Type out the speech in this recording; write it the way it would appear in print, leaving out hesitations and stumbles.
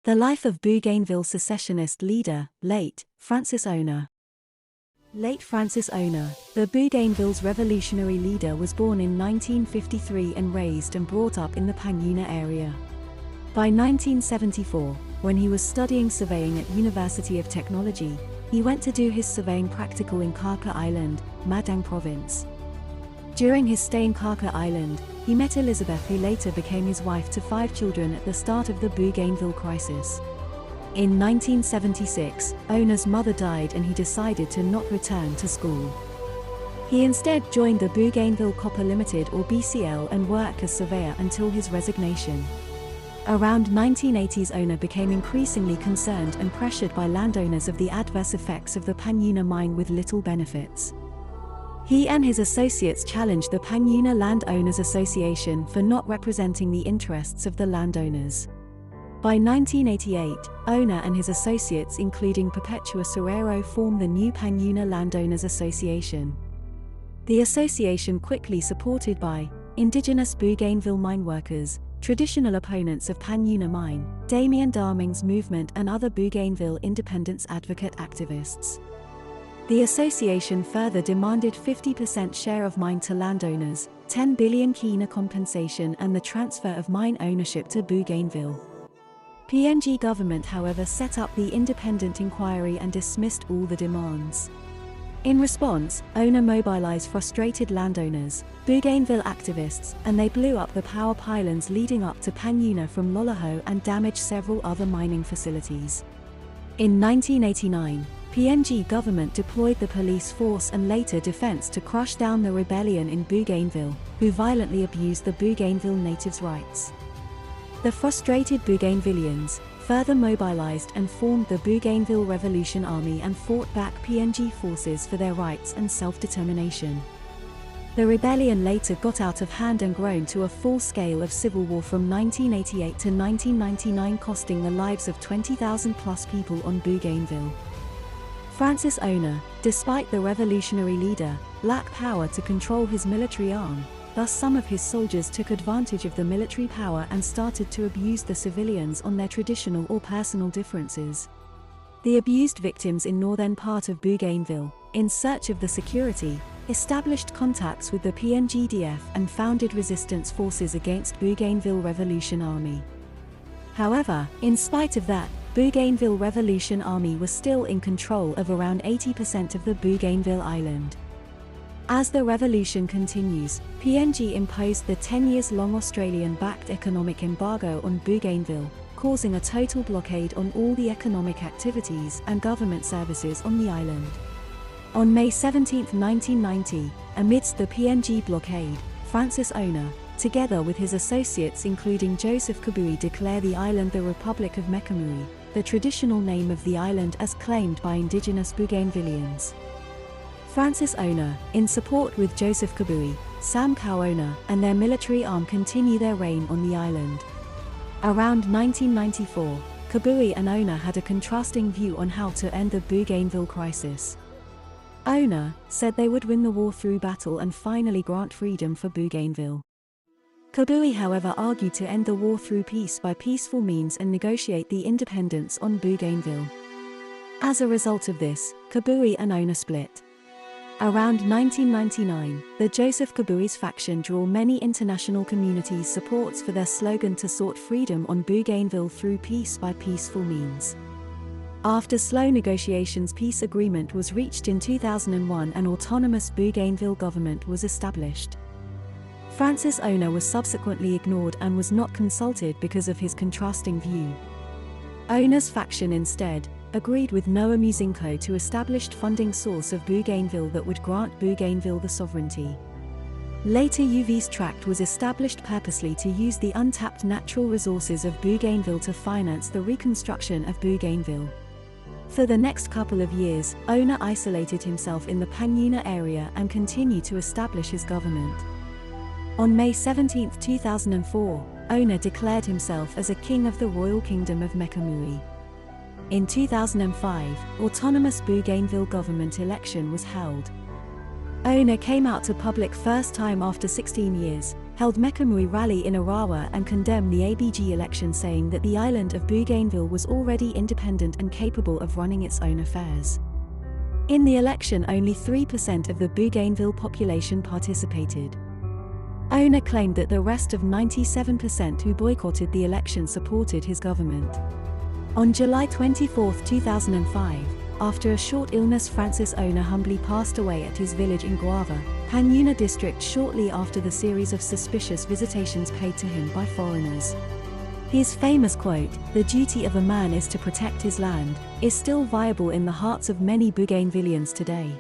The life of Bougainville secessionist leader, late, Francis Ona. Late Francis Ona, the Bougainville's revolutionary leader, was born in 1953 and raised and brought up in the Panyuna area. By 1974, when he was studying surveying at University of Technology, he went to do his surveying practical in Kaka Island, Madang Province. During his stay in Kaka Island, he met Elizabeth, who later became his wife to 5 children at the start of the Bougainville crisis. In 1976, Ona's mother died and he decided to not return to school. He instead joined the Bougainville Copper Limited or BCL and worked as surveyor until his resignation. Around 1980s, Ona became increasingly concerned and pressured by landowners of the adverse effects of the Panyuna mine with little benefits. He and his associates challenged the Panyuna Landowners Association for not representing the interests of the landowners. By 1988, Ona and his associates, including Perpetua Serrero, formed the new Panyuna Landowners Association. The association, quickly supported by indigenous Bougainville mine workers, traditional opponents of Panyuna mine, Damien Darming's movement, and other Bougainville independence advocate activists. The association further demanded 50% share of mine to landowners, 10 billion kina compensation, and the transfer of mine ownership to Bougainville. PNG government, however, set up the independent inquiry and dismissed all the demands. In response, Ona mobilized frustrated landowners, Bougainville activists, and they blew up the power pylons leading up to Panyuna from Lolaho and damaged several other mining facilities. In 1989, PNG government deployed the police force and later defense to crush down the rebellion in Bougainville, who violently abused the Bougainville natives' rights. The frustrated Bougainvillians further mobilized and formed the Bougainville Revolution Army and fought back PNG forces for their rights and self-determination. The rebellion later got out of hand and grown to a full scale of civil war from 1988 to 1999, costing the lives of 20,000 plus people on Bougainville. Francis Ona, despite the revolutionary leader, lacked power to control his military arm. Thus some of his soldiers took advantage of the military power and started to abuse the civilians on their traditional or personal differences. The abused victims in northern part of Bougainville, in search of the security, established contacts with the PNGDF and founded resistance forces against Bougainville Revolution Army. However, in spite of that, Bougainville Revolution Army was still in control of around 80% of the Bougainville island. As the revolution continues, PNG imposed the 10-year-long Australian-backed economic embargo on Bougainville, causing a total blockade on all the economic activities and government services on the island. On May 17, 1990, amidst the PNG blockade, Francis Ona, together with his associates including Joseph Kabui, declared the island the Republic of Mekamui, the traditional name of the island as claimed by indigenous Bougainvillians. Francis Ona, in support with Joseph Kabui, Sam Kaona, and their military arm, continue their reign on the island. Around 1994, Kabui and Ona had a contrasting view on how to end the Bougainville crisis. Ona said they would win the war through battle and finally grant freedom for Bougainville. Kabui, however, argued to end the war through peace by peaceful means and negotiate the independence on Bougainville. As a result of this, Kabui and Ona split. Around 1999, the Joseph Kabui's faction drew many international communities' supports for their slogan to sort freedom on Bougainville through peace by peaceful means. After slow negotiations, peace agreement was reached in 2001 and autonomous Bougainville government was established. Francis Ona was subsequently ignored and was not consulted because of his contrasting view. Ona's faction instead agreed with Noah Muzinko to establish funding source of Bougainville that would grant Bougainville the sovereignty. Later UV's tract was established purposely to use the untapped natural resources of Bougainville to finance the reconstruction of Bougainville. For the next couple of years, Ona isolated himself in the Panyuna area and continued to establish his government. On May 17, 2004, Ona declared himself as a king of the Royal Kingdom of Mekamui. In 2005, autonomous Bougainville government election was held. Ona came out to public first time after 16 years, held Mekamui rally in Arawa and condemned the ABG election, saying that the island of Bougainville was already independent and capable of running its own affairs. In the election, only 3% of the Bougainville population participated. Ona claimed that the rest of 97% who boycotted the election supported his government. On July 24, 2005, after a short illness, Francis Ona humbly passed away at his village in Guava, Panyuna district, shortly after the series of suspicious visitations paid to him by foreigners. His famous quote, "The duty of a man is to protect his land," is still viable in the hearts of many Bougainvillians today.